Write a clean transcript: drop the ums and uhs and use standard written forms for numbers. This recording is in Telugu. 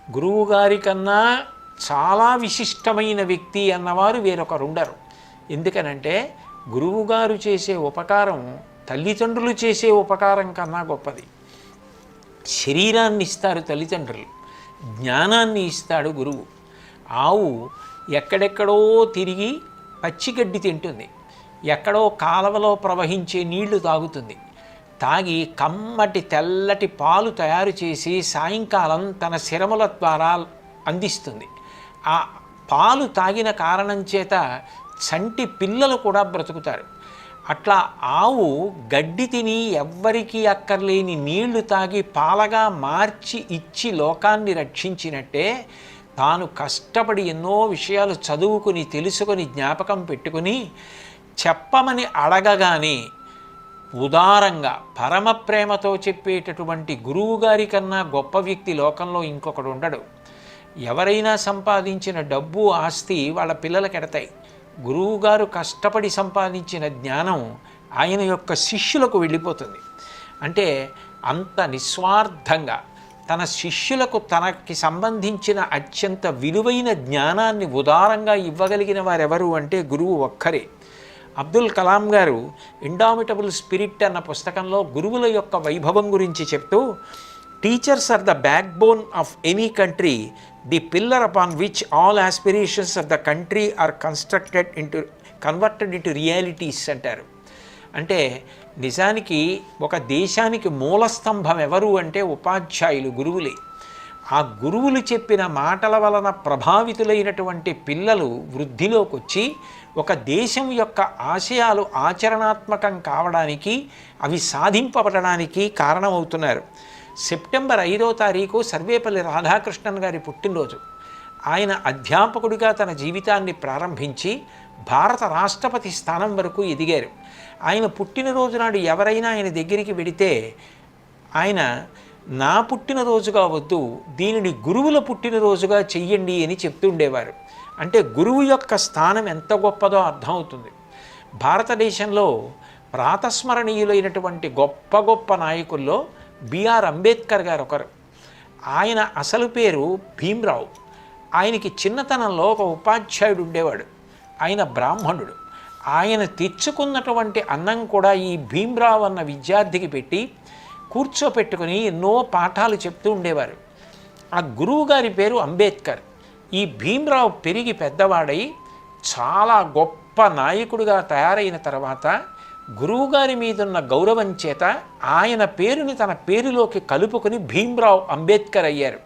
గురువుగారి కన్నా చాలా విశిష్టమైన వ్యక్తి అన్నవారు వేరొకరు ఉండరు. ఎందుకనంటే గురువుగారు చేసే ఉపకారం తల్లిదండ్రులు చేసే ఉపకారం కన్నా గొప్పది. శరీరాన్ని ఇస్తారు తల్లిదండ్రులు, జ్ఞానాన్ని ఇస్తాడు గురువు. ఆవు ఎక్కడెక్కడో తిరిగి పచ్చిగడ్డి తింటుంది, ఎక్కడో కాలవలో ప్రవహించే నీళ్లు తాగుతుంది. తాగి కమ్మటి తెల్లటి పాలు తయారు చేసి సాయంకాలం తన శిరముల ద్వారా అందిస్తుంది. ఆ పాలు తాగిన కారణం చేత చంటి పిల్లలు కూడా బ్రతుకుతారు. అట్లా ఆవు గడ్డి తిని ఎవ్వరికీ అక్కర్లేని నీళ్లు తాగి పాలగా మార్చి ఇచ్చి లోకాన్ని రక్షించినట్టే తాను కష్టపడి ఎన్నో విషయాలు చదువుకుని తెలుసుకొని జ్ఞాపకం పెట్టుకుని చెప్పమని అడగగానే ఉదారంగా పరమ ప్రేమతో చెప్పేటటువంటి గురువుగారి కన్నా గొప్ప వ్యక్తి లోకంలో ఇంకొకడు ఉండడు. ఎవరైనా సంపాదించిన డబ్బు ఆస్తి వాళ్ళ పిల్లలకి ఎడతాయి. గురువుగారు కష్టపడి సంపాదించిన జ్ఞానం ఆయన యొక్క శిష్యులకు వెళ్ళిపోతుంది. అంటే అంత నిస్వార్థంగా తన శిష్యులకు తనకి సంబంధించిన అత్యంత విలువైన జ్ఞానాన్ని ఉదారంగా ఇవ్వగలిగిన వారెవరు అంటే గురువు ఒక్కరే. అబ్దుల్ కలాం గారు ఇండామిటబుల్ స్పిరిట్ అన్న పుస్తకంలో గురువుల యొక్క వైభవం గురించి చెప్తూ, teachers are the backbone of any country, the pillar upon which all aspirations of the country are converted into realities అంటారు. అంటే నిజానికి ఒక దేశానికి మూలస్తంభం ఎవరు అంటే ఉపాధ్యాయులు, గురువులే. ఆ గురువులు చెప్పిన మాటల వలన ప్రభావితులైనటువంటి పిల్లలు వృద్ధిలోకి వచ్చి ఒక దేశం యొక్క ఆశయాలు ఆచరణాత్మకం కావడానికి, అవి సాధింపబడడానికి కారణమవుతున్నారు. సెప్టెంబర్ 5వ తారీఖు సర్వేపల్లి రాధాకృష్ణన్ గారి పుట్టినరోజు. ఆయన అధ్యాపకుడిగా తన జీవితాన్ని ప్రారంభించి భారత రాష్ట్రపతి స్థానం వరకు ఎదిగారు. ఆయన పుట్టినరోజు నాడు ఎవరైనా ఆయన దగ్గరికి వెడితే ఆయన నా పుట్టినరోజుగా వద్దు, దీనిని గురువుల పుట్టినరోజుగా చెయ్యండి అని చెప్తుండేవారు. అంటే గురువు యొక్క స్థానం ఎంత గొప్పదో అర్థమవుతుంది. భారతదేశంలో ప్రాతస్మరణీయులైనటువంటి గొప్ప గొప్ప నాయకుల్లో బిఆర్ అంబేద్కర్ గారు ఒకరు. ఆయన అసలు పేరు భీమ్రావ్. ఆయనకి చిన్నతనంలో ఒక ఉపాధ్యాయుడు ఉండేవాడు. ఆయన బ్రాహ్మణుడు. ఆయన తెచ్చుకున్నటువంటి అన్నం కూడా ఈ భీమ్రావ్ అన్న విద్యార్థికి పెట్టి కూర్చోపెట్టుకుని ఎన్నో పాఠాలు చెప్తూ ఉండేవారు. ఆ గురువు గారి పేరు అంబేద్కర్. ఈ భీమ్రావ్ పెరిగి పెద్దవాడై చాలా గొప్ప నాయకుడిగా తయారైన తర్వాత గురువుగారి మీదున్న గౌరవం చేత ఆయన పేరుని తన పేరులోకి కలుపుకొని భీమ్రావ్ అంబేద్కర్ అయ్యారు.